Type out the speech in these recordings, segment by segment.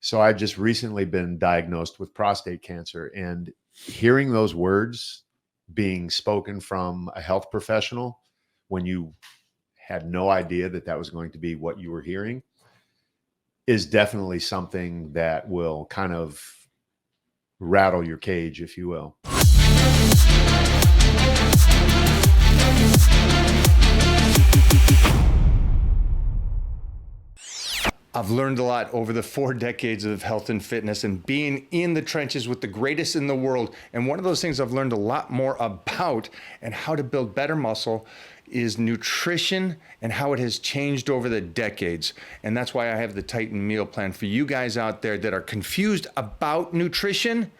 So I just recently been diagnosed with prostate cancer, and hearing those words being spoken from a health professional when you had no idea that that was going to be what you were hearing is definitely something that will kind of rattle your cage, if you will. I've learned a lot over the 4 decades of health and fitness and being in the trenches with the greatest in the world. And one of those things I've learned a lot more about and how to build better muscle is nutrition and how it has changed over the decades. And that's why I have the Titan meal plan for you guys out there that are confused about nutrition.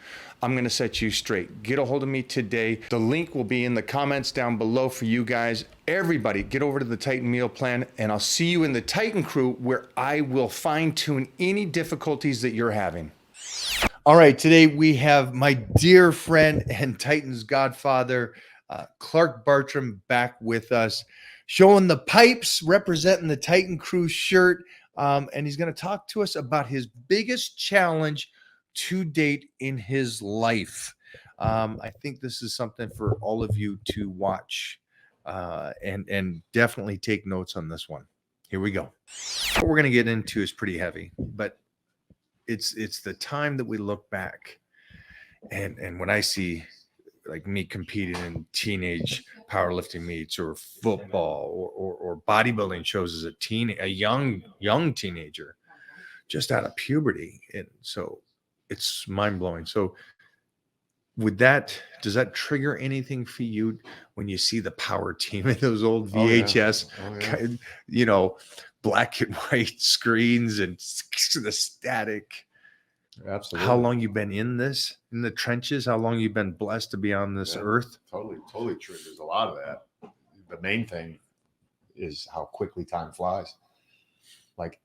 I'm going to set you straight. Get a hold of me today. The link will be in the comments down below for you guys. Everybody, get over to the Titan meal plan, and I'll see you in the Titan crew where I will fine tune any difficulties that you're having. All right, today we have my dear friend and Titan's godfather, Clark Bartram, back with us, showing the pipes, representing the Titan crew shirt, and he's going to talk to us about his biggest challenge to date in his life. I think this is something for all of you to watch and definitely take notes on this one. Here we go. What we're going to get into is pretty heavy, but it's the time that we look back and when I see like me competing in teenage powerlifting meets or football or bodybuilding shows as a young teenager just out of puberty, and so it's mind-blowing. So does that trigger anything for you when you see the power team in those old VHS, black and white screens and the static? Absolutely. How long you been in the trenches? How long you been blessed to be on this earth? Totally triggers a lot of that. The main thing is how quickly time flies. Like,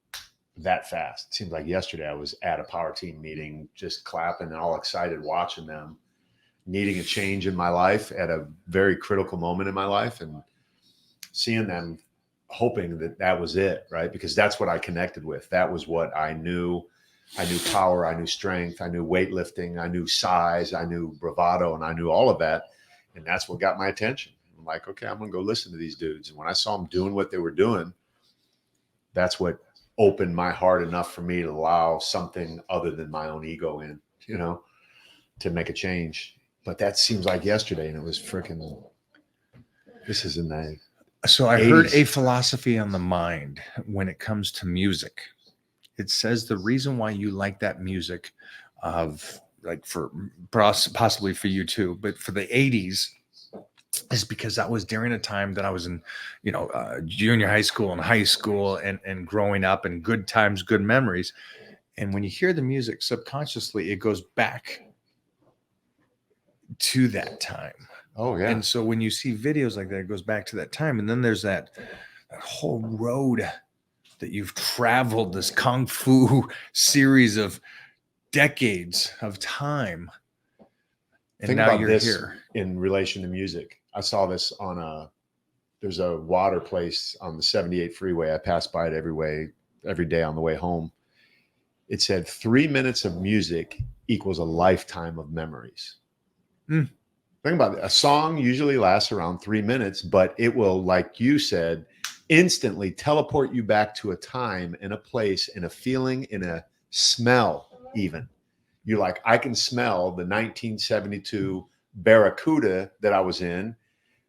that fast. It seems like yesterday I was at a power team meeting, just clapping and all excited watching them, needing a change in my life at a very critical moment in my life, and seeing them hoping that that was it, right? Because that's what I connected with. That was what I knew. I knew power, I knew strength, I knew weightlifting, I knew size, I knew bravado, and I knew all of that. And that's what got my attention. I'm like, okay, I'm going to go listen to these dudes. And when I saw them doing what they were doing, that's what opened my heart enough for me to allow something other than my own ego in, to make a change. But that seems like yesterday, and it was freaking, this is in the So I 80s. heard a philosophy on the mind when it comes to music. It says the reason why you like that music for possibly for you too, but for the 80s, is because that was during a time that I was in, junior high school and high school and growing up, and good times, good memories. And when you hear the music subconsciously, it goes back to that time. Oh yeah. And so when you see videos like that, it goes back to that time. And then there's that whole road that you've traveled, this Kung Fu series of decades of time. And Think now about you're this here. In relation to music. I saw this there's a water place on the 78 freeway. I pass by it every day on the way home. It said 3 minutes of music equals a lifetime of memories. Think about it. A song usually lasts around 3 minutes, but it will, like you said, instantly teleport you back to a time and a place and a feeling and a smell even. You're like, I can smell the 1972 Barracuda that I was in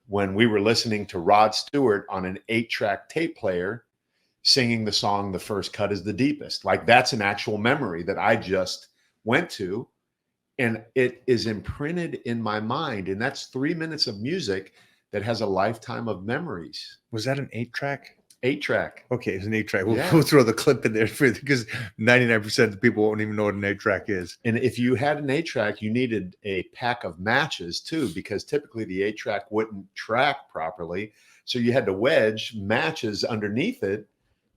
when we were listening to Rod Stewart on an 8-track tape player singing the song "The First Cut is the Deepest." Like, that's an actual memory that I just went to, and it is imprinted in my mind. And that's 3 minutes of music that has a lifetime of memories. Was that an 8-track? 8-track. Okay, it's an 8-track. We'll Yeah. throw the clip in there because 99% of the people won't even know what an 8-track is. And if you had an 8-track, you needed a pack of matches too, because typically the 8-track wouldn't track properly. So you had to wedge matches underneath it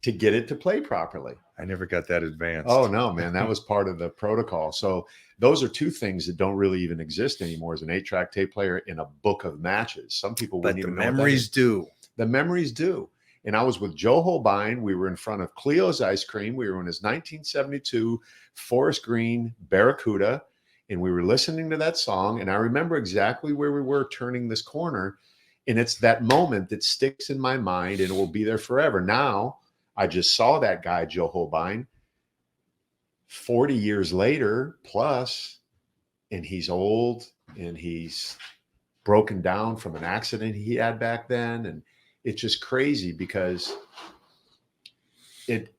to get it to play properly. I never got that advanced. Oh no, man, that was part of the protocol. So those are two things that don't really even exist anymore, is an 8-track tape player and a book of matches. Some people but wouldn't the even know what that memories is. do. The memories do. And I was with Joe Holbein. We were in front of Cleo's Ice Cream. We were in his 1972 Forest Green Barracuda, and we were listening to that song. And I remember exactly where we were turning this corner. And it's that moment that sticks in my mind and it will be there forever. Now, I just saw that guy, Joe Holbein, 40 years later plus, and he's old and he's broken down from an accident he had back then. And it's just crazy because it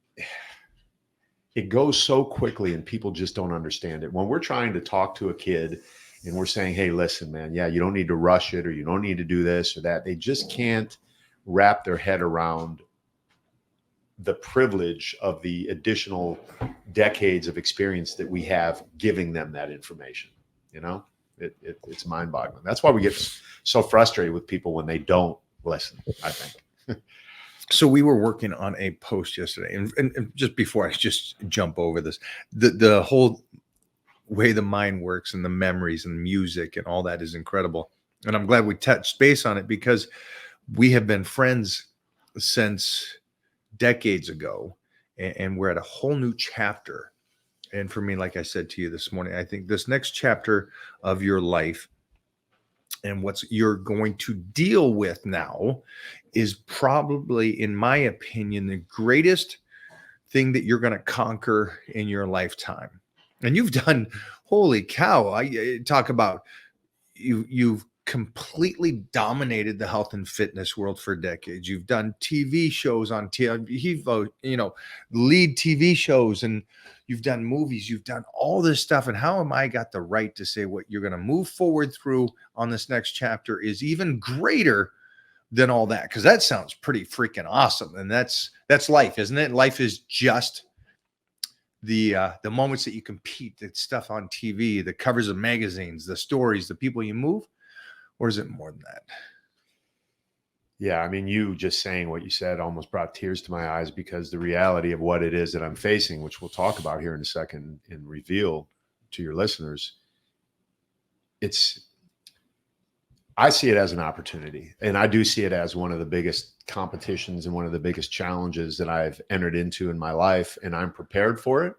goes so quickly and people just don't understand it. When we're trying to talk to a kid and we're saying, hey, listen, man, yeah, you don't need to rush it or you don't need to do this or that, they just can't wrap their head around the privilege of the additional decades of experience that we have giving them that information. You know, it's mind boggling. That's why we get so frustrated with people when they don't listen, I think. So we were working on a post yesterday, and just before I just jump over this, the whole way the mind works and the memories and music and all that is incredible. And I'm glad we touched base on it because we have been friends since decades ago, and we're at a whole new chapter. And for me, like I said to you this morning, I think this next chapter of your life and what you're going to deal with now is probably, in my opinion, the greatest thing that you're going to conquer in your lifetime. And you've done, holy cow, I talk about you've completely dominated the health and fitness world for decades. You've done TV shows on TV, lead TV shows, and you've done movies, you've done all this stuff. And how am I got the right to say what you're going to move forward through on this next chapter is even greater than all that? Because that sounds pretty freaking awesome. And that's life, isn't it? Life is just the moments that you compete, the stuff on TV, the covers of magazines, the stories, the people you move. Or is it more than that? Yeah, I mean, you just saying what you said almost brought tears to my eyes because the reality of what it is that I'm facing, which we'll talk about here in a second and reveal to your listeners, I see it as an opportunity. And I do see it as one of the biggest competitions and one of the biggest challenges that I've entered into in my life. And I'm prepared for it.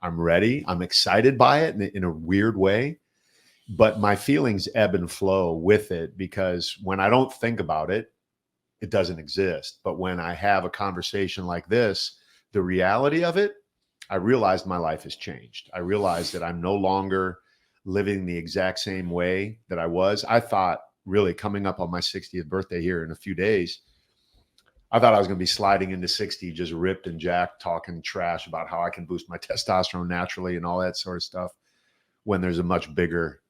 I'm ready. I'm excited by it in a weird way. But my feelings ebb and flow with it because when I don't think about it, it doesn't exist. But when I have a conversation like this, the reality of it, I realized my life has changed. I realized that I'm no longer living the exact same way that I was. I thought really coming up on my 60th birthday here in a few days, I thought I was going to be sliding into 60, just ripped and jacked, talking trash about how I can boost my testosterone naturally and all that sort of stuff when there's a much bigger,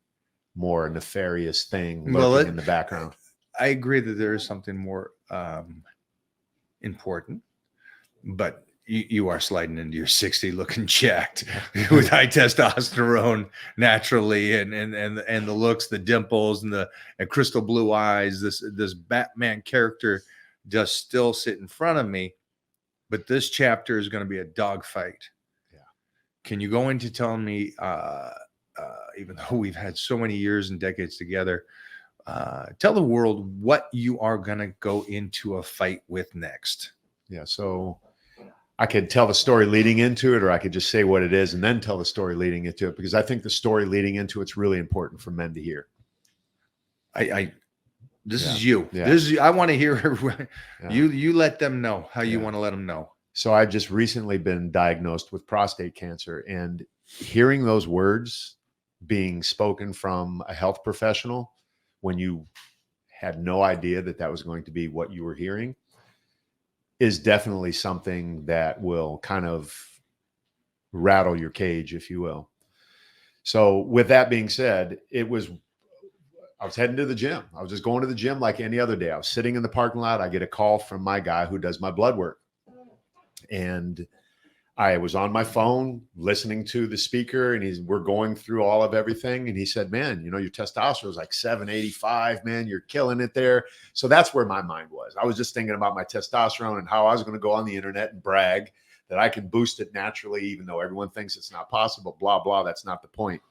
more nefarious thing lurking in the background. I agree that there is something more important, but you are sliding into your 60 looking jacked with high testosterone naturally, and the looks, the dimples, and the crystal blue eyes. This Batman character does still sit in front of me, but this chapter is going to be a dogfight. Yeah. Can you go into telling me? Even though we've had so many years and decades together, tell the world what you are going to go into a fight with next. Yeah. So I could tell the story leading into it, or I could just say what it is and then tell the story leading into it, because I think the story leading into it's really important for men to hear. This is you. Yeah. This is, I want to hear you let them know how you want to let them know. So I just recently been diagnosed with prostate cancer, and hearing those words being spoken from a health professional when you had no idea that that was going to be what you were hearing is definitely something that will kind of rattle your cage, if you will. So with that being said, I was heading to the gym. I was just going to the gym like any other day. I was sitting in the parking lot. I get a call from my guy who does my blood work. And I was on my phone listening to the speaker, and we're going through all of everything. And he said, man, your testosterone is like 785, man, you're killing it there. So that's where my mind was. I was just thinking about my testosterone and how I was going to go on the internet and brag that I can boost it naturally, even though everyone thinks it's not possible, blah, blah. That's not the point.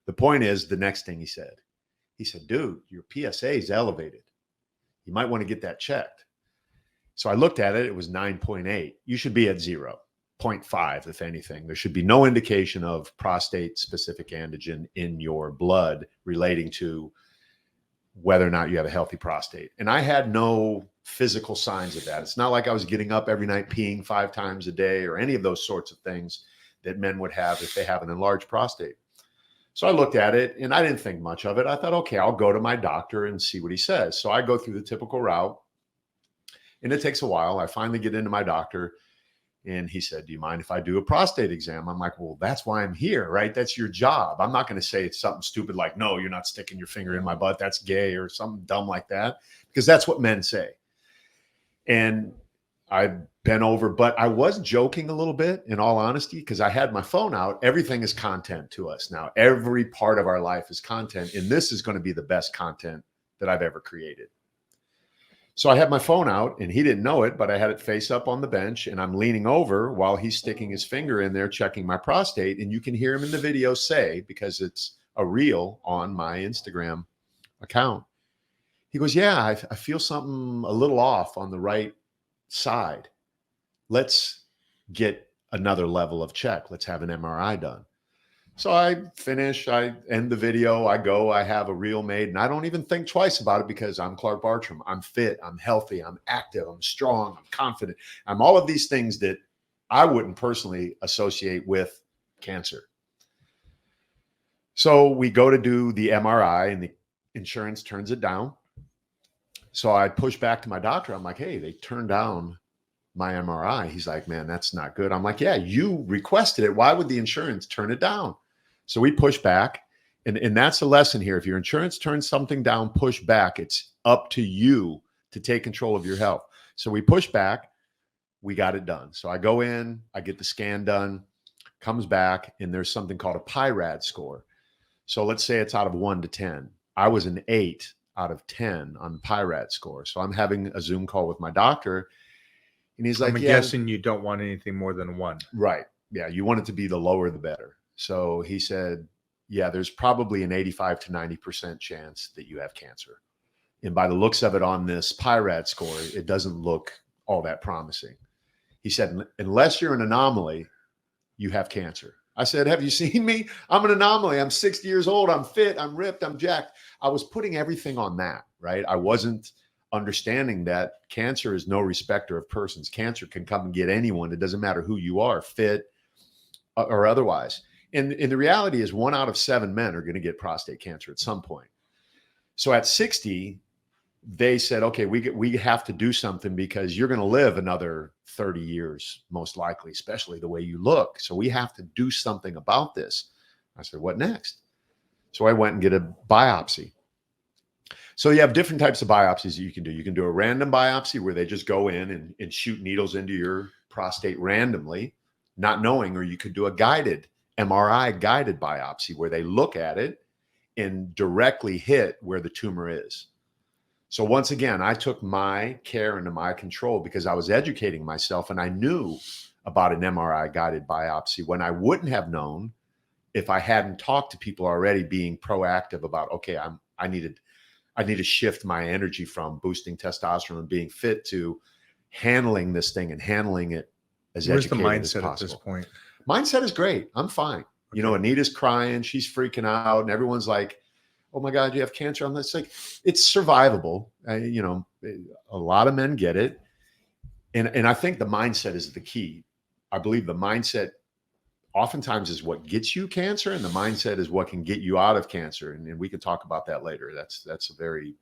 The point is the next thing he said, dude, your PSA is elevated. You might want to get that checked. So I looked at it. It was 9.8. You should be at 0.5, if anything. There should be no indication of prostate-specific antigen in your blood relating to whether or not you have a healthy prostate. And I had no physical signs of that. It's not like I was getting up every night peeing 5 times a day or any of those sorts of things that men would have if they have an enlarged prostate. So I looked at it and I didn't think much of it. I thought, okay, I'll go to my doctor and see what he says. So I go through the typical route and it takes a while. I finally get into my doctor and he said, do you mind if I do a prostate exam? I'm like, well, that's why I'm here, right? That's your job. I'm not going to say it's something stupid like, no, you're not sticking your finger in my butt. That's gay or something dumb like that, because that's what men say. And I bent over, but I was joking a little bit, in all honesty, because I had my phone out. Everything is content to us now. Every part of our life is content. And this is going to be the best content that I've ever created. So I had my phone out and he didn't know it, but I had it face up on the bench and I'm leaning over while he's sticking his finger in there, checking my prostate. And you can hear him in the video say, because it's a reel on my Instagram account, he goes, yeah, I feel something a little off on the right side. Let's get another level of check. Let's have an MRI done. So I finish, I end the video, I go, I have a reel made, and I don't even think twice about it because I'm Clark Bartram. I'm fit, I'm healthy, I'm active, I'm strong, I'm confident. I'm all of these things that I wouldn't personally associate with cancer. So we go to do the MRI and the insurance turns it down. So I push back to my doctor. I'm like, hey, they turned down my MRI. He's like, man, that's not good. I'm like, yeah, you requested it. Why would the insurance turn it down? So we push back. And that's a lesson here. If your insurance turns something down, push back. It's up to you to take control of your health. So we push back. We got it done. So I go in, I get the scan done, comes back, and there's something called a PIRAD score. So let's say it's out of 1 to 10. I was an 8 out of 10 on the PIRAD score. So I'm having a Zoom call with my doctor. And he's like, I'm guessing you don't want anything more than 1. Right. Yeah. You want it to be the lower, the better. So he said, yeah, there's probably an 85 to 90% chance that you have cancer. And by the looks of it on this PIRAD score, it doesn't look all that promising. He said, unless you're an anomaly, you have cancer. I said, have you seen me? I'm an anomaly. I'm 60 years old. I'm fit. I'm ripped. I'm jacked. I was putting everything on that, right? I wasn't understanding that cancer is no respecter of persons. Cancer can come and get anyone. It doesn't matter who you are, fit or otherwise. And the reality is 1 out of 7 men are going to get prostate cancer at some point. So at 60, they said, okay, we have to do something because you're going to live another 30 years, most likely, especially the way you look. So we have to do something about this. I said, what next? So I went and get a biopsy. So you have different types of biopsies that you can do. You can do a random biopsy where they just go in and shoot needles into your prostate randomly, not knowing, or you could do a guided MRI guided biopsy where they look at it and directly hit where the tumor is. So once again, I took my care into my control because I was educating myself and I knew about an MRI guided biopsy when I wouldn't have known if I hadn't talked to people already, being proactive about, okay, I need to shift my energy from boosting testosterone and being fit to handling this thing and handling it as Where's the educated as mindset possible. at this point? Mindset is great. I'm fine. Okay. You know, Anita's crying. She's freaking out. And everyone's like, oh my God, you have cancer. I'm like, it's survivable. You know, a lot of men get it. And I think the mindset is the key. I believe the mindset oftentimes is what gets you cancer, and the mindset is what can get you out of cancer. And we can talk about that later. That's a very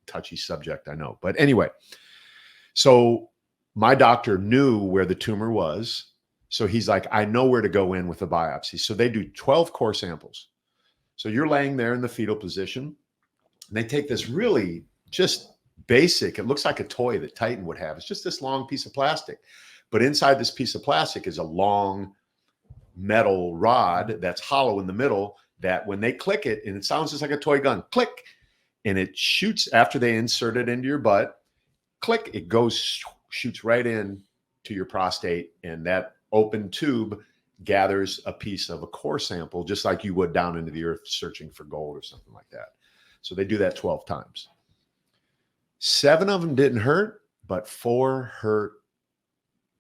touchy subject, I know. But anyway, so my doctor knew where the tumor was. So he's like, I know where to go in with a biopsy. So they do 12 core samples. So you're laying there in the fetal position, and they take this really just basic, it looks like a toy that Titan would have. It's just this long piece of plastic. But inside this piece of plastic is a long metal rod that's hollow in the middle that when they click it, and it sounds just like a toy gun, click, and it shoots after they insert it into your butt, click, it goes, shoots right in to your prostate, and that open tube gathers a piece of a core sample, just like you would down into the earth searching for gold or something like that. So they do that 12 times. 7 of them didn't hurt, but 4 hurt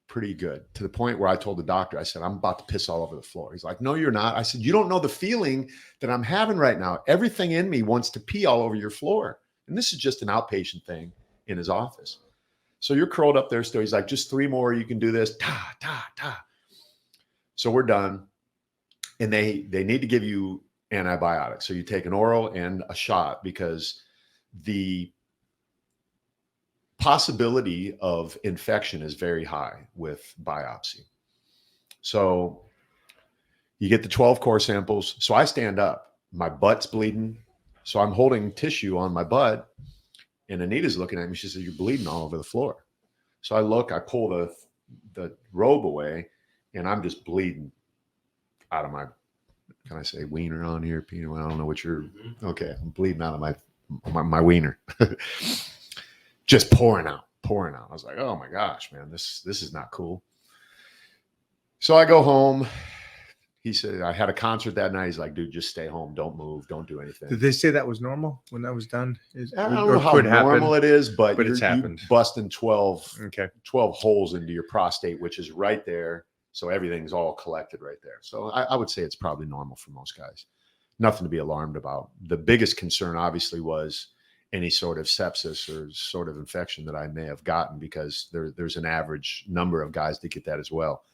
pretty good, to the point where I told the doctor, I said, I'm about to piss all over the floor. He's like, no, you're not. I said, you don't know the feeling that I'm having right now. Everything in me wants to pee all over your floor. And this is just an outpatient thing in his office. So you're curled up there still. He's like, just 3 more. You can do this. Ta, ta, ta. So we're done. And they need to give you antibiotics. So you take an oral and a shot, because the possibility of infection is very high with biopsy. So you get the 12 core samples. So I stand up, my butt's bleeding. So I'm holding tissue on my butt, and Anita's looking at me. She says, you're bleeding all over the floor. So I look, I pull the robe away, and I'm just bleeding out of my, can I say wiener on here, Peter? I don't know what you're, okay. I'm bleeding out of my wiener. Just pouring out. I was like, oh my gosh, man, this is not cool. So I go home. He said, I had a concert that night. He's like, dude, just stay home. Don't move. Don't do anything. Did they say that was normal when that was done? I don't know how normal it is, but it's happened. You busting 12 Okay. 12 holes into your prostate, which is right there. So everything's all collected right there. So I would say it's probably normal for most guys. Nothing to be alarmed about. The biggest concern obviously was any sort of sepsis or sort of infection that I may have gotten, because there's an average number of guys that get that as well.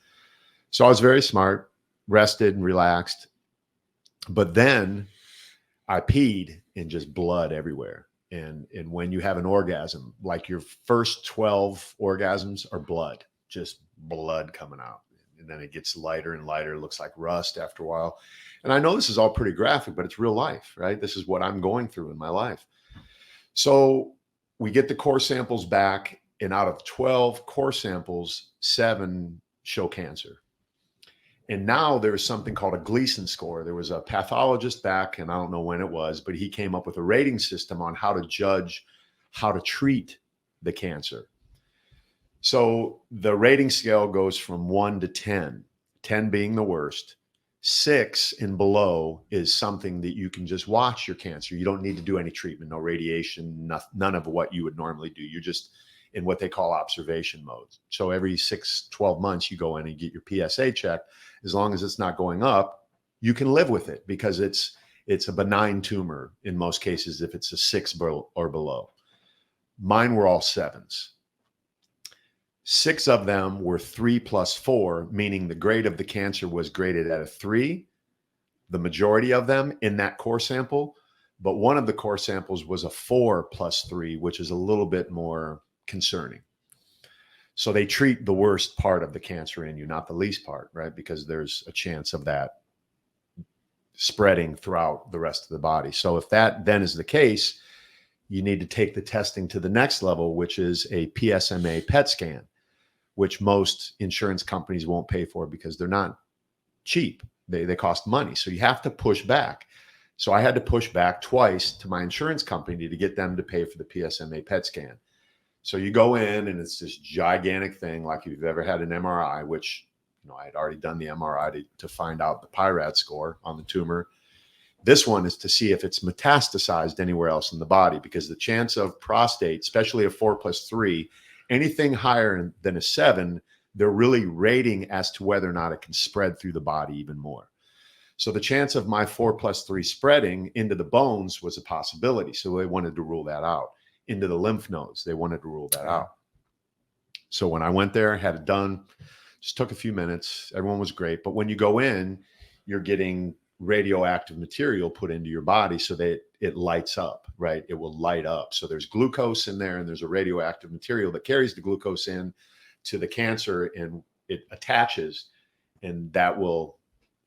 So I was very smart, rested and relaxed. But then I peed and just blood everywhere. And when you have an orgasm, like your first 12 orgasms are blood, just blood coming out. And then it gets lighter and lighter. It looks like rust after a while. And I know this is all pretty graphic, but it's real life, right? This is what I'm going through in my life. So we get the core samples back, and out of 12 core samples, 7 show cancer. And now there's something called a Gleason score. There was a pathologist back, and I don't know when it was, but he came up with a rating system on how to judge how to treat the cancer. So the rating scale goes from 1 to 10, 10 being the worst. 6 and below is something that you can just watch your cancer. You don't need to do any treatment, no radiation, none of what you would normally do. You're just in what they call observation mode. So every 12 months, you go in and get your PSA checked. As long as it's not going up, you can live with it, because it's a benign tumor in most cases if it's a 6 or below. Mine were all 7s. 6 of them were 3 plus 4, meaning the grade of the cancer was graded at a 3, the majority of them in that core sample. But one of the core samples was a 4 plus 3, which is a little bit more concerning. So they treat the worst part of the cancer in you, not the least part, right? Because there's a chance of that spreading throughout the rest of the body. So if that then is the case, you need to take the testing to the next level, which is a PSMA PET scan, which most insurance companies won't pay for because they're not cheap. They cost money. So you have to push back. So I had to push back twice to my insurance company to get them to pay for the PSMA PET scan. So you go in, and it's this gigantic thing, like if you've ever had an MRI, which, I had already done the MRI to find out the PIRAT score on the tumor. This one is to see if it's metastasized anywhere else in the body, because the chance of prostate, especially a 4 plus 3, anything higher than a 7, they're really rating as to whether or not it can spread through the body even more. So the chance of my 4 plus 3 spreading into the bones was a possibility. So they wanted to rule that out. Into the lymph nodes, they wanted to rule that out. So when I went there, had it done, just took a few minutes. Everyone was great. But when you go in, you're getting radioactive material put into your body so that it lights up, right? It will light up. So there's glucose in there, and there's a radioactive material that carries the glucose in to the cancer, and it attaches, and that will,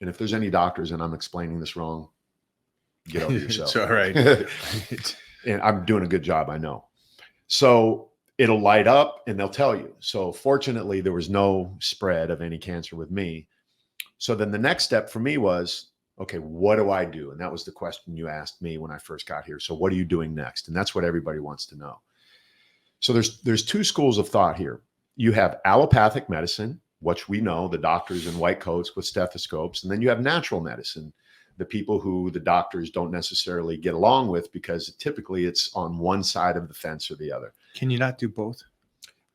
and if there's any doctors and I'm explaining this wrong, get over yourself. It's all right. And I'm doing a good job, I know. So it'll light up and they'll tell you. So fortunately, there was no spread of any cancer with me. So then the next step for me was, okay, what do I do? And that was the question you asked me when I first got here. So what are you doing next? And that's what everybody wants to know. So there's 2 schools of thought here. You have allopathic medicine, which we know, the doctors in white coats with stethoscopes. And then you have natural medicine, the people who the doctors don't necessarily get along with, because typically it's on one side of the fence or the other. Can you not do both?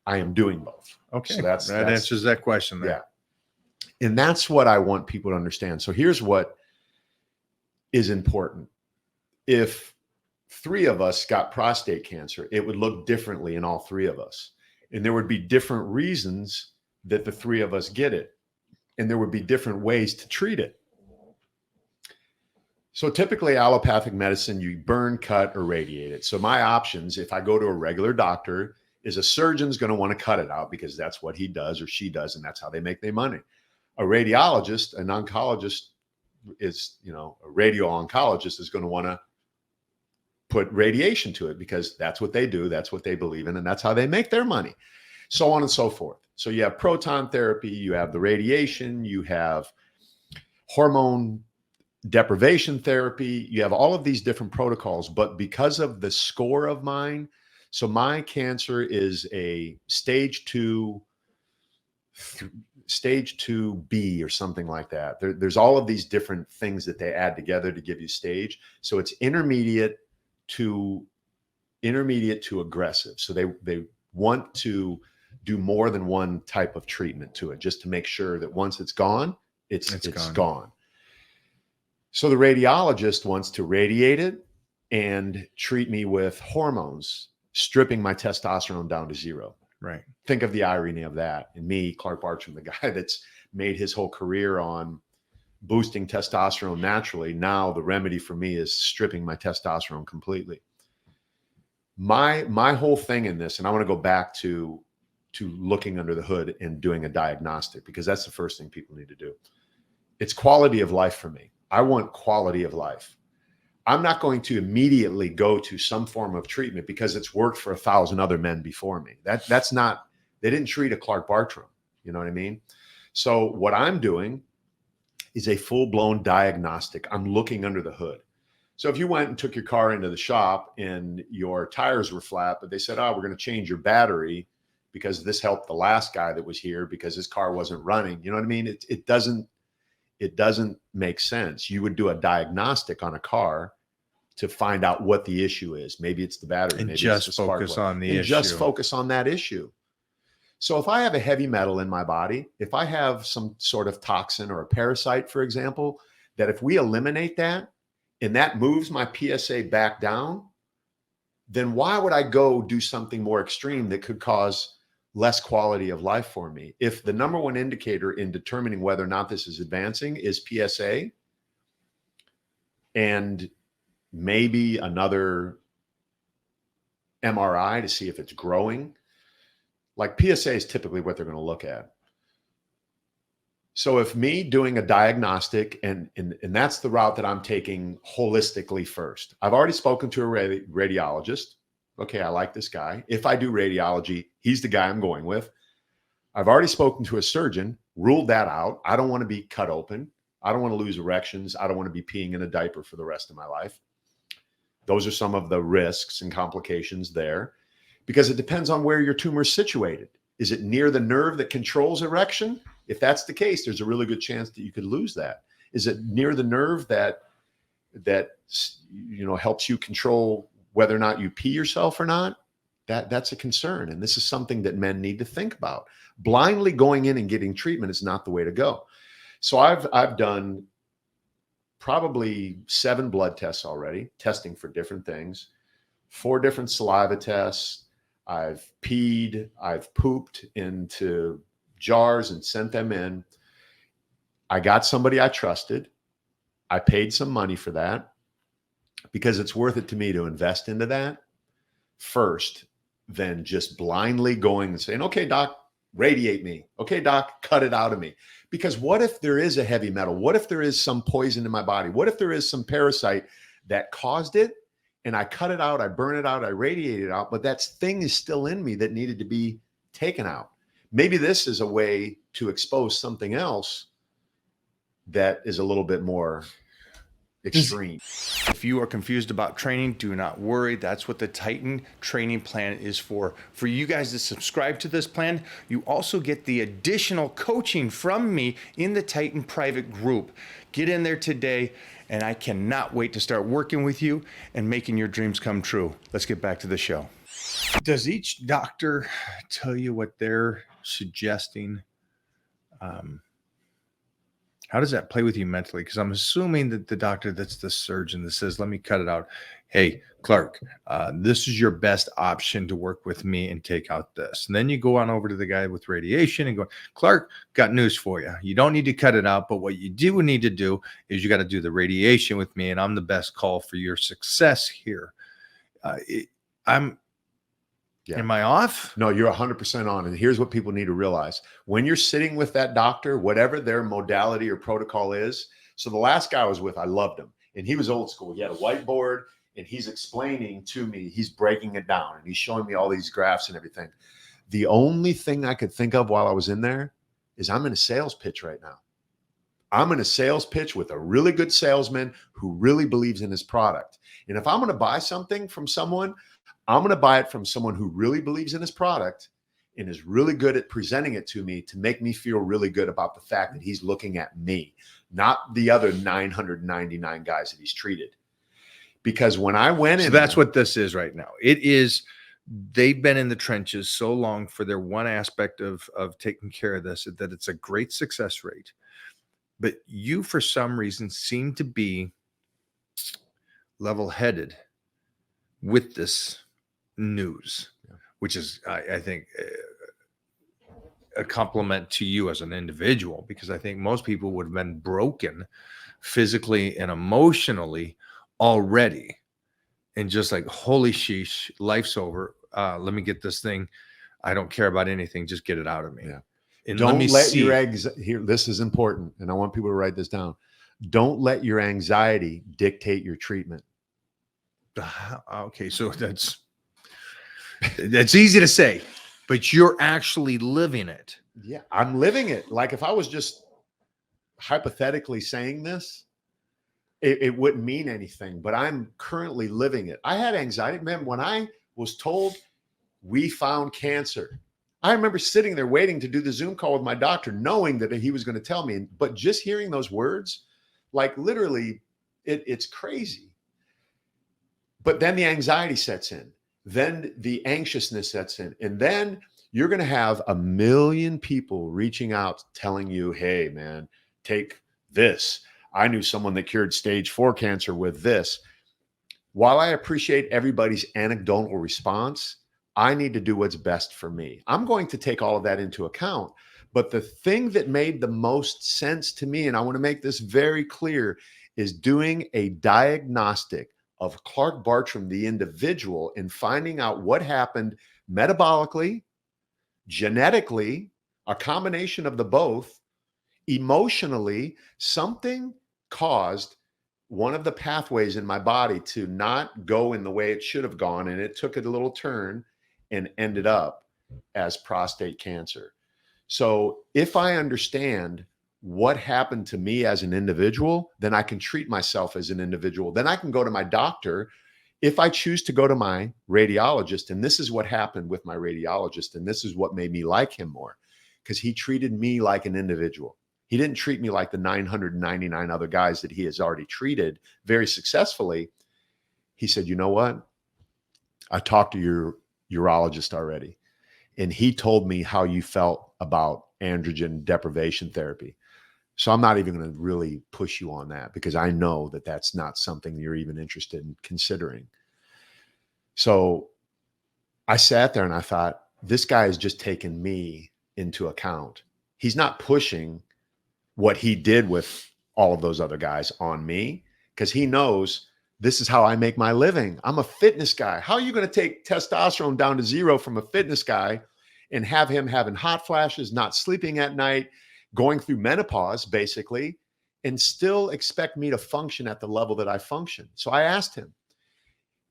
I am doing both. Okay. So that answers that question there. Yeah. And that's what I want people to understand. So here's what is important. If 3 of us got prostate cancer, it would look differently in all 3 of us. And there would be different reasons that the 3 of us get it. And there would be different ways to treat it. So typically allopathic medicine, you burn, cut, or radiate it. So my options, if I go to a regular doctor, is a surgeon's going to want to cut it out because that's what he does or she does, and that's how they make their money. A radiologist, an oncologist is, a radio oncologist is going to want to put radiation to it because that's what they do, that's what they believe in, and that's how they make their money, so on and so forth. So you have proton therapy, you have the radiation, you have hormone deprivation therapy, you have all of these different protocols. But because of the score of mine, so my cancer is a stage 2B or something like that. There's all of these different things that they add together to give you stage. So it's intermediate to aggressive. So they want to do more than one type of treatment to it, just to make sure that once it's gone, it's gone. So the radiologist wants to radiate it and treat me with hormones, stripping my testosterone down to 0. Right. Think of the irony of that. And me, Clark Bartram, the guy that's made his whole career on boosting testosterone naturally. Now the remedy for me is stripping my testosterone completely. My whole thing in this, and I want to go back to looking under the hood and doing a diagnostic, because that's the first thing people need to do. It's quality of life for me. I want quality of life. I'm not going to immediately go to some form of treatment because it's worked for 1,000 other men before me. That's not, they didn't treat a Clark Bartram. You know what I mean? So what I'm doing is a full-blown diagnostic. I'm looking under the hood. So if you went and took your car into the shop and your tires were flat, but they said, oh, we're going to change your battery because this helped the last guy that was here because his car wasn't running. You know what I mean? It doesn't make sense. You would do a diagnostic on a car to find out what the issue is. Maybe it's the battery. And maybe just it's the spark focus plug. on the and issue. Just focus on that issue. So if I have a heavy metal in my body, if I have some sort of toxin or a parasite, for example, that if we eliminate that and that moves my PSA back down, then why would I go do something more extreme that could cause less quality of life for me? If the number one indicator in determining whether or not this is advancing is PSA and maybe another MRI to see if it's growing, like PSA is typically what they're going to look at. So if me doing a diagnostic, and that's the route that I'm taking holistically first. I've already spoken to a radiologist. Okay, I like this guy. If I do radiology, he's the guy I'm going with. I've already spoken to a surgeon, ruled that out. I don't want to be cut open. I don't want to lose erections. I don't want to be peeing in a diaper for the rest of my life. Those are some of the risks and complications there, because it depends on where your tumor is situated. Is it near the nerve that controls erection? If that's the case, there's a really good chance that you could lose that. Is it near the nerve that helps you control whether or not you pee yourself or not? That's a concern. And this is something that men need to think about. Blindly going in and getting treatment is not the way to go. So I've done probably 7 blood tests already, testing for different things, 4 different saliva tests. I've peed, I've pooped into jars and sent them in. I got somebody I trusted. I paid some money for that because it's worth it to me to invest into that first than just blindly going and saying, okay, doc, radiate me. Okay, doc, cut it out of me. Because what if there is a heavy metal? What if there is some poison in my body? What if there is some parasite that caused it and I cut it out, I burn it out, I radiate it out, but that thing is still in me that needed to be taken out? Maybe this is a way to expose something else that is a little bit more extreme. If you are confused about training, do not worry. That's what the Titan training plan is for. For you guys to subscribe to this plan, you also get the additional coaching from me in the Titan private group. Get in there today, and I cannot wait to start working with you and making your dreams come true. Let's get back to the show. Does each doctor tell you what they're suggesting? How does that play with you mentally? Because I'm assuming that the doctor that's the surgeon that says, let me cut it out. Hey, Clark, this is your best option to work with me and take out this. And then you go on over to the guy with radiation and go, Clark, got news for you. You don't need to cut it out, but what you do need to do is you got to do the radiation with me, and I'm the best call for your success here. Yeah. Am I off? No, you're 100% on. And here's what people need to realize. When you're sitting with that doctor, whatever their modality or protocol is. So the last guy I was with, I loved him. And he was old school. He had a whiteboard and he's explaining to me, he's breaking it down and he's showing me all these graphs and everything. The only thing I could think of while I was in there is I'm in a sales pitch right now. I'm in a sales pitch with a really good salesman who really believes in his product. And if I'm going to buy something from someone, I'm going to buy it from someone who really believes in his product and is really good at presenting it to me to make me feel really good about the fact that he's looking at me, not the other 999 guys that he's treated. Because when I went in, so that's what this is right now. It is, they've been in the trenches so long for their one aspect of taking care of this, that it's a great success rate. But you, for some reason, seem to be level-headed with this news, which is, I think, a compliment to you as an individual, because I think most people would have been broken physically and emotionally already, and just like, holy sheesh, life's over. Let me get this thing. I don't care about anything. Just get it out of me. Yeah. And don't let see your eggs here. This is important. And I want people to write this down. Don't let your anxiety dictate your treatment. Okay. So that's easy to say, but you're actually living it. Yeah, I'm living it. Like if I was just hypothetically saying this, it wouldn't mean anything, but I'm currently living it. I had anxiety. Man, when I was told we found cancer, I remember sitting there waiting to do the Zoom call with my doctor, knowing that he was going to tell me. But just hearing those words, like literally, it's crazy. But then the anxiety sets in. Then the anxiousness sets in. And then you're going to have 1 million people reaching out, telling you, hey, man, take this. I knew someone that cured stage 4 cancer with this. While I appreciate everybody's anecdotal response, I need to do what's best for me. I'm going to take all of that into account. But the thing that made the most sense to me, and I want to make this very clear, is doing a diagnostic of Clark Bartram, the individual, and finding out what happened metabolically, genetically, a combination of the both, emotionally. Something caused one of the pathways in my body to not go in the way it should have gone, and it took a little turn and ended up as prostate cancer. So if I understand what happened to me as an individual, then I can treat myself as an individual. Then I can go to my doctor. If I choose to go to my radiologist, and this is what happened with my radiologist, and this is what made me like him more, because he treated me like an individual. He didn't treat me like the 999 other guys that he has already treated very successfully. He said, you know what? I talked to your urologist already, and he told me how you felt about androgen deprivation therapy. So I'm not even going to really push you on that, because I know that that's not something you're even interested in considering. So I sat there and I thought, this guy has just taken me into account. He's not pushing what he did with all of those other guys on me, because he knows this is how I make my living. I'm a fitness guy. How are you going to take testosterone down to 0 from a fitness guy and have him having hot flashes, not sleeping at night, going through menopause, basically, and still expect me to function at the level that I function? So I asked him,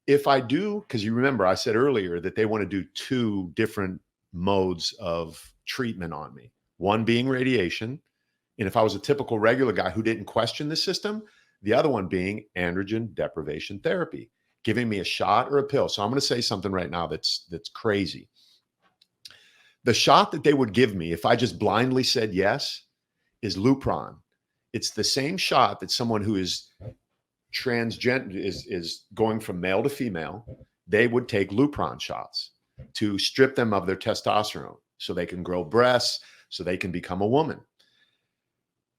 if I do, because you remember I said earlier that they want to do 2 different modes of treatment on me, one being radiation. And if I was a typical regular guy who didn't question the system, The other one being androgen deprivation therapy, giving me a shot or a pill. So I'm going to say something right now that's crazy. The shot that they would give me if I just blindly said yes is Lupron. It's the same shot that someone who is transgender is going from male to female. They would take Lupron shots to strip them of their testosterone so they can grow breasts, so they can become a woman.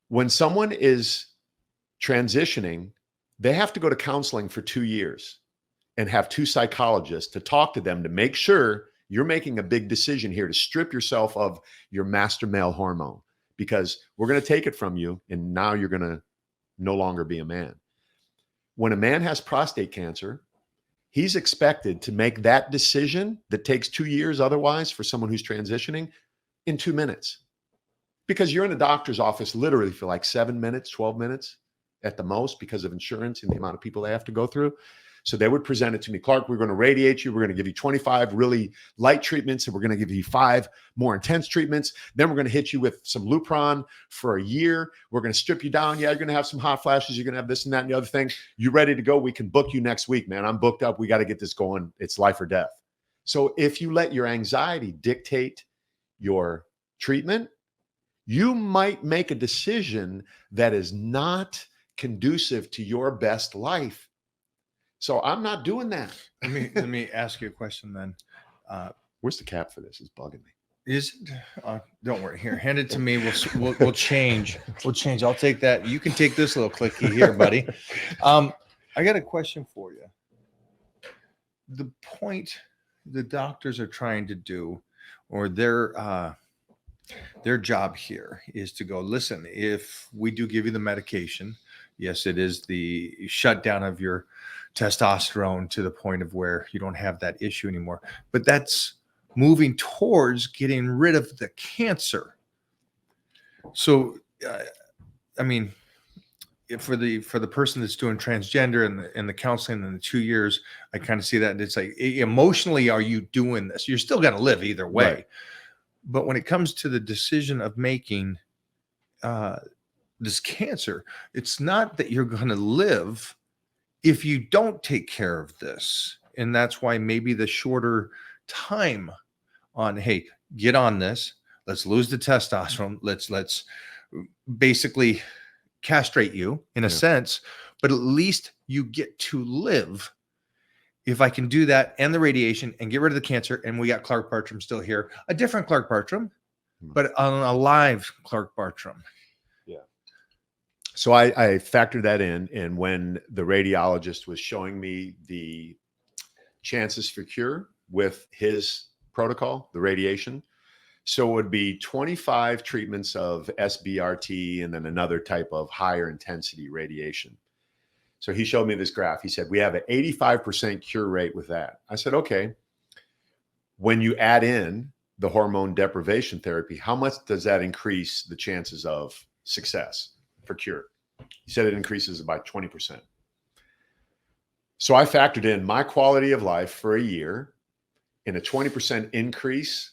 When someone is transitioning, they have to go to counseling for 2 years and have 2 psychologists to talk to them to make sure you're making a big decision here to strip yourself of your master male hormone, because we're going to take it from you and now you're going to no longer be a man. When a man has prostate cancer, he's expected to make that decision that takes 2 years otherwise for someone who's transitioning in 2 minutes. Because you're in a doctor's office literally for like 7 minutes, 12 minutes at the most because of insurance and the amount of people they have to go through. So they would present it to me. Clark, we're going to radiate you. We're going to give you 25 really light treatments, and we're going to give you 5 more intense treatments. Then we're going to hit you with some Lupron for a year. We're going to strip you down. Yeah, you're going to have some hot flashes. You're going to have this and that and the other thing. You ready to go? We can book you next week, man. I'm booked up. We got to get this going. It's life or death. So if you let your anxiety dictate your treatment, you might make a decision that is not conducive to your best life. So I'm not doing that. Let me ask you a question then. Where's the cap for this? It's bugging me. Is it? Don't worry. Here, hand it to me. We'll change. We'll change. I'll take that. You can take this little clicky here, buddy. I got a question for you. The point the doctors are trying to do, or their job here, is to go, listen, if we do give you the medication, yes, it is the shutdown of your testosterone to the point of where you don't have that issue anymore. But that's moving towards getting rid of the cancer. So, I mean, for the person that's doing transgender and the counseling in the 2 years, I kind of see that it's like, emotionally, are you doing this? You're still going to live either way. Right. But when it comes to the decision of making this cancer, it's not that you're going to live if you don't take care of this. And that's why maybe the shorter time on, hey, get on this. Let's lose the testosterone. Let's basically castrate you in a sense, but at least you get to live. If I can do that and the radiation and get rid of the cancer, and we got Clark Bartram still here, a different Clark Bartram, but an alive Clark Bartram. Yeah. So I factored that in. And when the radiologist was showing me the chances for cure with his protocol, the radiation, so it would be 25 treatments of SBRT and then another type of higher intensity radiation. So he showed me this graph. He said, we have an 85% cure rate with that. I said, okay, when you add in the hormone deprivation therapy, how much does that increase the chances of success for cure? He said it increases by 20%. So I factored in my quality of life for a year in a 20% increase.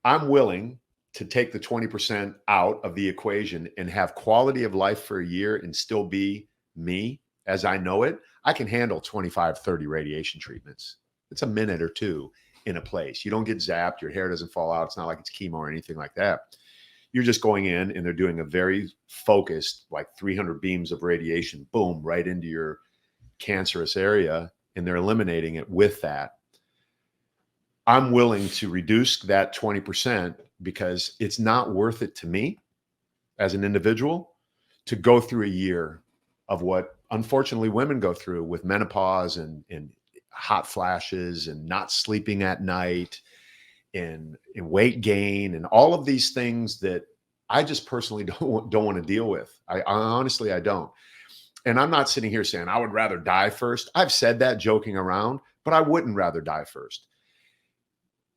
I'm willing to take the 20% out of the equation and have quality of life for a year and still be me as I know it. I can handle 25, 30 radiation treatments. It's a minute or two in a place. You don't get zapped. Your hair doesn't fall out. It's not like it's chemo or anything like that. You're just going in and they're doing a very focused, like 300 beams of radiation, boom, right into your cancerous area. And they're eliminating it with that. I'm willing to reduce that 20% because it's not worth it to me as an individual to go through a year of what unfortunately women go through with menopause and hot flashes and not sleeping at night and weight gain and all of these things that I just personally don't want to deal with. I honestly, I don't. And I'm not sitting here saying I would rather die first. I've said that joking around, but I wouldn't rather die first.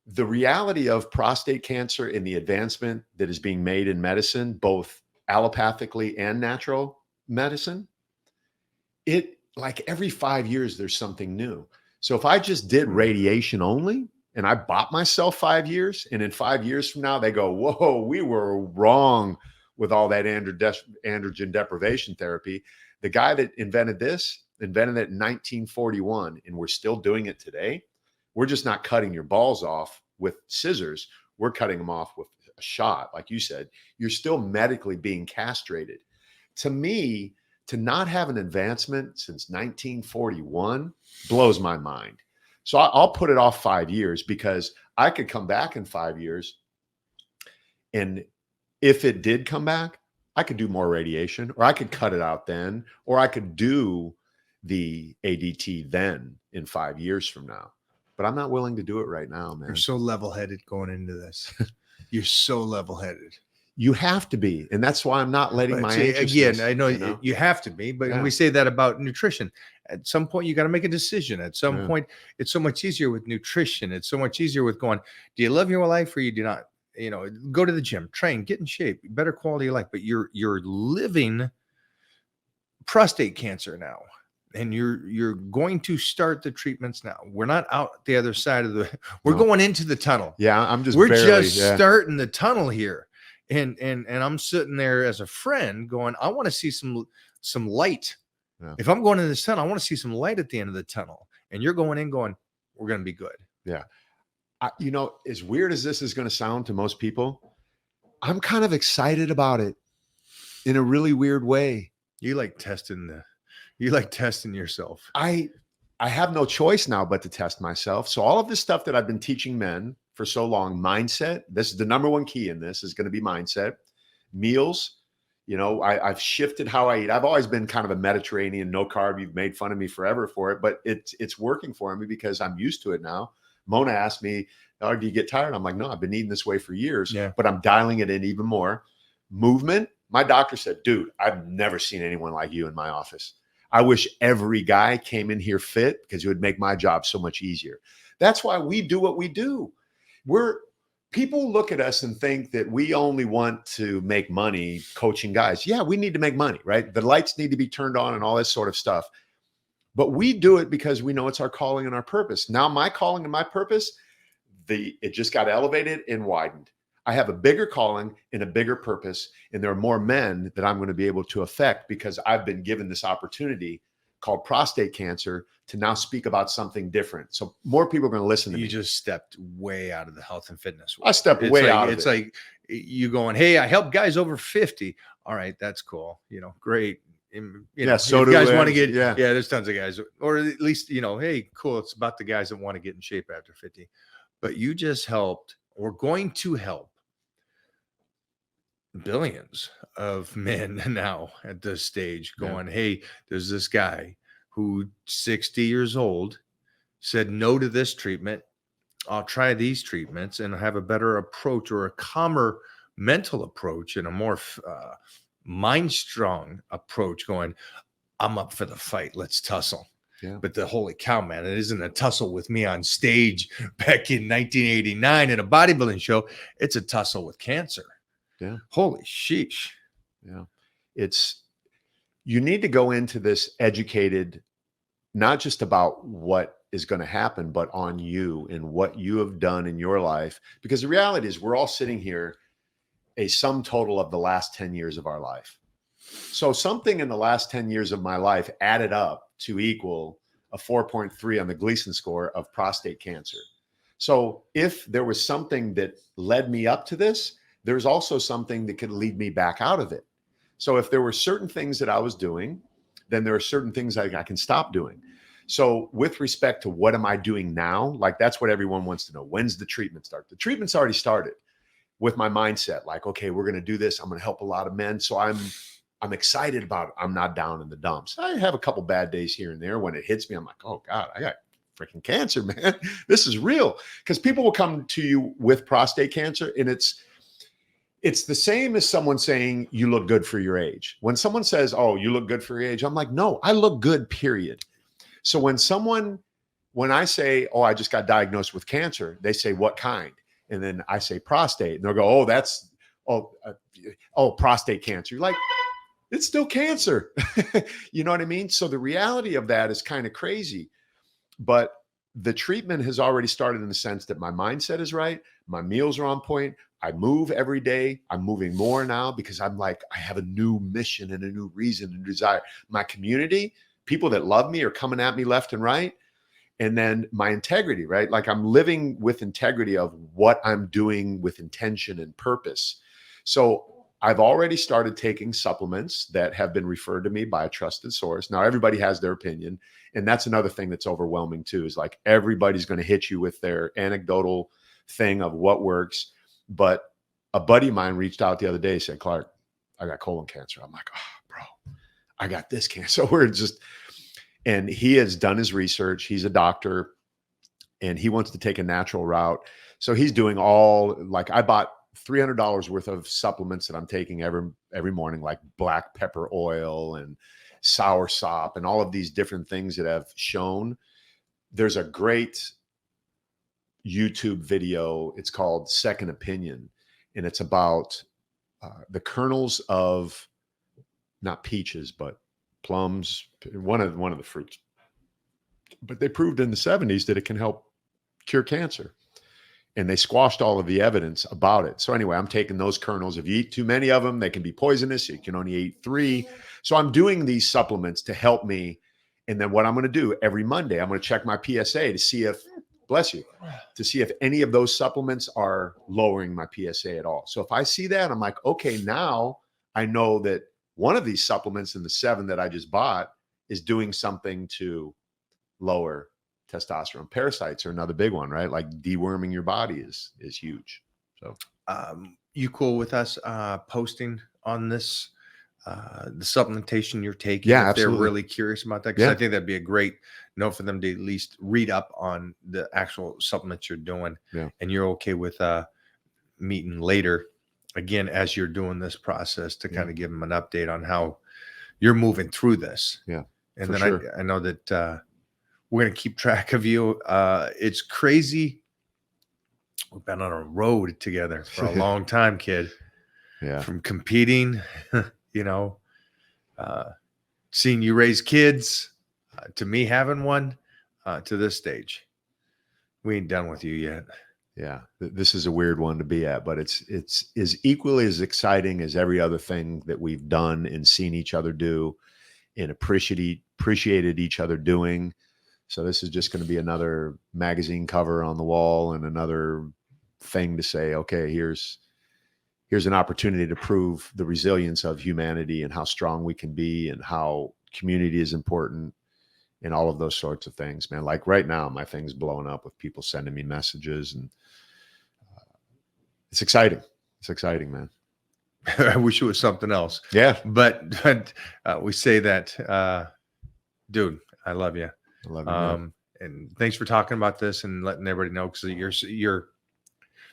The reality of prostate cancer and the advancement that is being made in medicine, both allopathically and natural medicine, it like every 5 years, there's something new. So if I just did radiation only and I bought myself 5 years, and in 5 years from now, they go, whoa, we were wrong with all that androgen deprivation therapy. The guy that invented it in 1941, and we're still doing it today. We're just not cutting your balls off with scissors. We're cutting them off with a shot. Like you said, you're still medically being castrated. To me, to not have an advancement since 1941 blows my mind. So I'll put it off 5 years, because I could come back in 5 years. And if it did come back, I could do more radiation, or I could cut it out then, or I could do the ADT then in 5 years from now. But I'm not willing to do it right now, man. You're so level-headed going into this. You're so level-headed. You have to be. And that's why I'm not letting my again, I know, you have to be, but we say that about nutrition. At some point, you got to make a decision. At some point, it's so much easier with nutrition. It's so much easier with going, do you love your life or you do not? You know, go to the gym, train, get in shape, better quality of life. But you're living prostate cancer now. And you're going to start the treatments now. We're not out the other side of we're going into the tunnel. Yeah, we're just starting the tunnel here. And I'm sitting there as a friend going, I want to see some light. Yeah. If I'm going into this tunnel, I want to see some light at the end of the tunnel. And you're going in going, we're going to be good. Yeah. You know, as weird as this is going to sound to most people, I'm kind of excited about it in a really weird way. You like testing yourself. I have no choice now but to test myself. So all of this stuff that I've been teaching men for so long, mindset, this is the number one key in this, is going to be mindset. Meals, you know, I've shifted how I eat. I've always been kind of a Mediterranean, no carb. You've made fun of me forever for it, but it's working for me because I'm used to it now. Mona asked me, oh, do you get tired? I'm like, no, I've been eating this way for years, but I'm dialing it in even more. Movement. My doctor said, dude, I've never seen anyone like you in my office. I wish every guy came in here fit, because it would make my job so much easier. That's why we do what we do. People look at us and think that we only want to make money coaching guys. Yeah, we need to make money, right? The lights need to be turned on and all this sort of stuff. But we do it because we know it's our calling and our purpose. Now, my calling and my purpose, it just got elevated and widened. I have a bigger calling and a bigger purpose, and there are more men that I'm going to be able to affect because I've been given this opportunity called prostate cancer to now speak about something different. So more people are going to listen to me. You just stepped way out of the health and fitness world. I stepped way out of it. It's like you going, hey, I help guys over 50. All right, that's cool. You know, great. So do guys want to get, yeah, there's tons of guys, or at least, hey, cool. It's about the guys that want to get in shape after 50. But you just helped, or going to help, billions of men now at this stage going, hey, there's this guy who 60 years old said no to this treatment. I'll try these treatments and have a better approach, or a calmer mental approach, and a more mind strong approach going, I'm up for the fight. Let's tussle. Yeah. But the holy cow, man, it isn't a tussle with me on stage back in 1989 in a bodybuilding show. It's a tussle with cancer. Yeah. Holy sheesh. Yeah. You need to go into this educated, not just about what is going to happen, but on you and what you have done in your life. Because the reality is we're all sitting here a sum total of the last 10 years of our life. So something in the last 10 years of my life added up to equal a 4.3 on the Gleason score of prostate cancer. So if there was something that led me up to this, there's also something that could lead me back out of it. So if there were certain things that I was doing, then there are certain things I can stop doing. So with respect to what am I doing now? Like, that's what everyone wants to know. When's the treatment start? The treatment's already started with my mindset. Like, okay, we're going to do this. I'm going to help a lot of men. So I'm excited about it. I'm not down in the dumps. I have a couple bad days here and there. When it hits me, I'm like, oh God, I got freaking cancer, man. This is real. Because people will come to you with prostate cancer, and it's the same as someone saying you look good for your age. When someone says, oh, you look good for your age, I'm like, no, I look good, period. So when I say, oh, I just got diagnosed with cancer, they say, what kind? And then I say prostate, and they'll go, oh, prostate cancer. You're like, it's still cancer. You know what I mean? So the reality of that is kind of crazy. But the treatment has already started in the sense that my mindset is right. My meals are on point. I move every day. I'm moving more now because I'm like, I have a new mission and a new reason and desire. My community, people that love me are coming at me left and right. And then my integrity, right? Like I'm living with integrity of what I'm doing with intention and purpose. So I've already started taking supplements that have been referred to me by a trusted source. Now, everybody has their opinion. And that's another thing that's overwhelming too, is like everybody's going to hit you with their anecdotal thing of what works. But a buddy of mine reached out the other day, said, Clark, I got colon cancer. I'm like, oh, bro, I got this cancer. So we're just, and he has done his research. He's a doctor and he wants to take a natural route. So he's doing all, like I bought $300 worth of supplements that I'm taking every morning, like black pepper oil and sour sop and all of these different things that have shown. There's a great YouTube video. It's called Second Opinion. And it's about the kernels of not peaches, but plums, one of the fruits. But they proved in the 70s that it can help cure cancer. And they squashed all of the evidence about it. So anyway, I'm taking those kernels. If you eat too many of them, they can be poisonous. You can only eat 3. So I'm doing these supplements to help me. And then what I'm going to do every Monday, I'm going to check my PSA to see if, bless you, to see if any of those supplements are lowering my PSA at all. So if I see that, I'm like, okay, now I know that one of these supplements in the 7 that I just bought is doing something to lower testosterone. Parasites are another big one, right? Like deworming your body is huge. So you cool with us posting on this the supplementation you're taking? Yeah, if they're absolutely. really curious about that, because Yeah. I think that'd be a great note for them to at least read up on the actual supplements you're doing. Yeah. And you're okay with meeting later again as you're doing this process to kind of give them an update on how you're moving through this. Yeah, and for then sure. I know that we're going to keep track of you. It's crazy. We've been on a road together for a long time, kid. Yeah. From competing, seeing you raise kids, to me having one, to this stage. We ain't done with you yet. Yeah. This is a weird one to be at, but it's is equally as exciting as every other thing that we've done and seen each other do and appreciated each other doing. So this is just going to be another magazine cover on the wall and another thing to say, okay, here's an opportunity to prove the resilience of humanity and how strong we can be and how community is important and all of those sorts of things, man. Like right now, my thing's blowing up with people sending me messages and it's exciting. It's exciting, man. I wish it was something else. Yeah. But we say that, dude, I love you. I love you, man. And thanks for talking about this and letting everybody know, because you're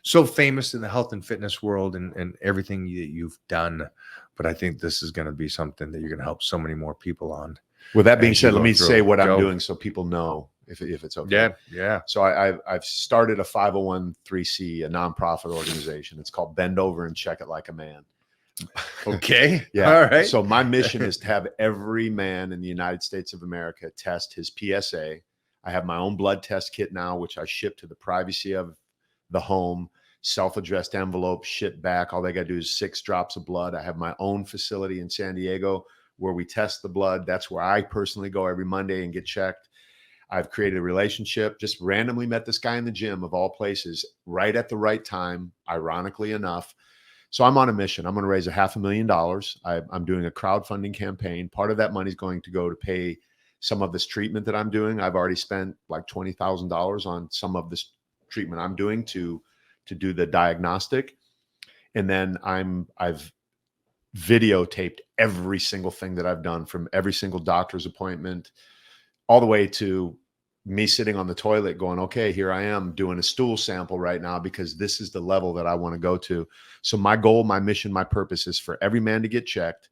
so famous in the health and fitness world and everything that you've done. But I think this is going to be something that you're going to help so many more people on. With that being as you said, let go me through say it. what I'm Go. doing so people know if it's okay. Yeah. Yeah. So I've started a 501(c), a nonprofit organization. It's called Bend Over and Check It Like a Man. Okay. Yeah. All right. So my mission is to have every man in the United States of America test his PSA. I have my own blood test kit now, which I ship to the privacy of the home, self-addressed envelope, ship back. All they got to do is 6 drops of blood. I have my own facility in San Diego where we test the blood. That's where I personally go every Monday and get checked. I've created a relationship, just randomly met this guy in the gym of all places, right at the right time, ironically enough. So I'm on a mission. I'm going to raise $500,000. I'm doing a crowdfunding campaign. Part of that money is going to go to pay some of this treatment that I'm doing. I've already spent like $20,000 on some of this treatment I'm doing to do the diagnostic. And then I've videotaped every single thing that I've done, from every single doctor's appointment all the way to me sitting on the toilet going, okay, here I am doing a stool sample right now because this is the level that I want to go to. So my goal, my mission, my purpose is for every man to get checked,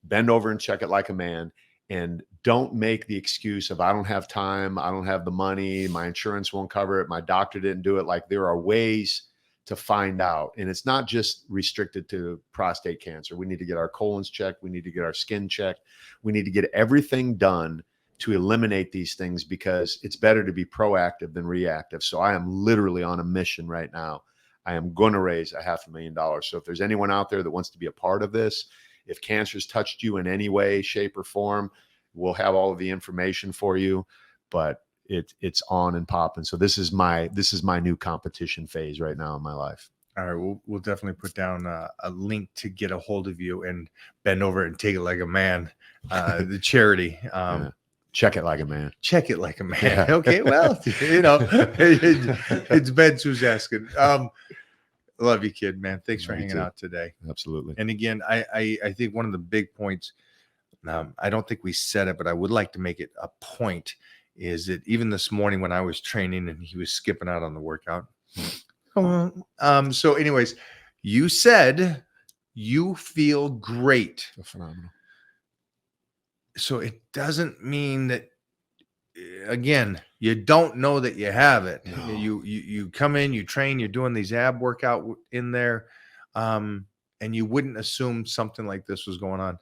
bend over and check it like a man. And don't make the excuse of, I don't have time, I don't have the money, my insurance won't cover it, my doctor didn't do it. Like, there are ways to find out. And it's not just restricted to prostate cancer. We need to get our colons checked. We need to get our skin checked. We need to get everything done to eliminate these things, because it's better to be proactive than reactive. So I am literally on a mission right now. I am going to raise $500,000. So if there's anyone out there that wants to be a part of this, if cancer's touched you in any way, shape, or form, we'll have all of the information for you. But it's on and popping. So this is my new competition phase right now in my life. All right, we'll definitely put down a link to get a hold of you and bend over and take it like a man. The charity. Yeah. Check it like a man. Check it like a man. Yeah. Okay, well, it's Ben who's asking. Love you, kid, man. Thanks for hanging out today. Absolutely. And again, I think one of the big points, I don't think we said it, but I would like to make it a point, is that even this morning when I was training and he was skipping out on the workout. So anyways, you said you feel great. Phenomenal. So it doesn't mean that, again, you don't know that you have it. No. You come in, you train, you're doing these ab workout in there, and you wouldn't assume something like this was going on.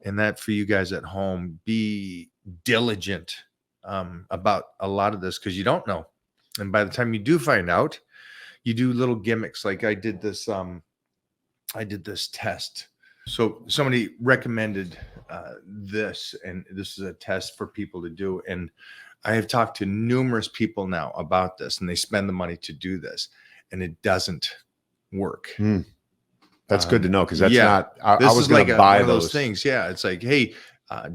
And that, for you guys at home, be diligent about a lot of this, because you don't know. And by the time you do find out, you do little gimmicks. Like I did this test. So somebody recommended this, and this is a test for people to do. And I have talked to numerous people now about this, and they spend the money to do this, and it doesn't work. That's good to know, because that's yeah, not. I was going to buy one of those things. Yeah, it's like, hey,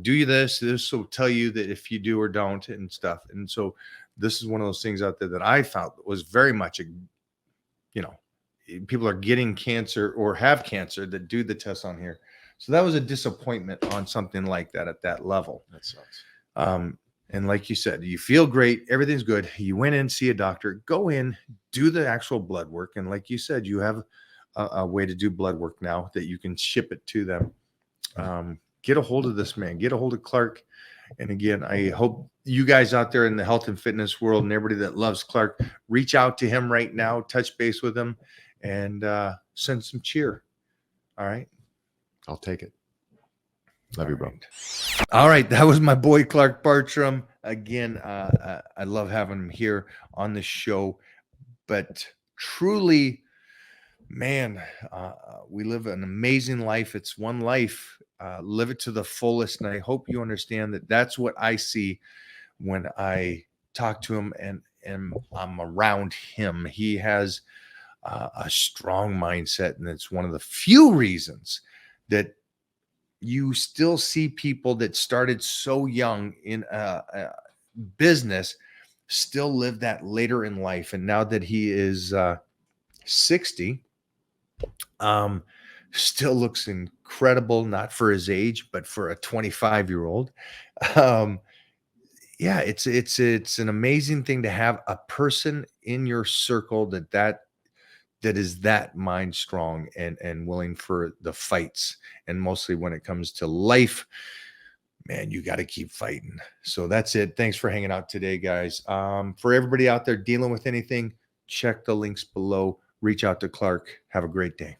do you this? This will tell you that if you do or don't and stuff. And so this is one of those things out there that I found was very much people are getting cancer or have cancer that do the test on here. So that was a disappointment on something like that at that level. That sucks. And like you said, you feel great. Everything's good. You went in, see a doctor, go in, do the actual blood work. And like you said, you have a way to do blood work now that you can ship it to them. Get a hold of this man, get a hold of Clark. And again, I hope you guys out there in the health and fitness world and everybody that loves Clark, reach out to him right now, touch base with him, and send some cheer. All right. I'll take it. Love you, bro. All right. That was my boy, Clark Bartram. Again, I love having him here on the show, but truly, man, we live an amazing life. It's one life. Live it to the fullest. And I hope you understand that that's what I see when I talk to him and I'm around him. He has a strong mindset, and it's one of the few reasons that you still see people that started so young in a business still live that later in life. And now that he is 60, still looks incredible, not for his age, but for a 25-year-old. Yeah, it's an amazing thing to have a person in your circle that is that mind strong and willing for the fights. And mostly when it comes to life, man, you got to keep fighting. So that's it. Thanks for hanging out today, guys. For everybody out there dealing with anything, check the links below. Reach out to Clark. Have a great day.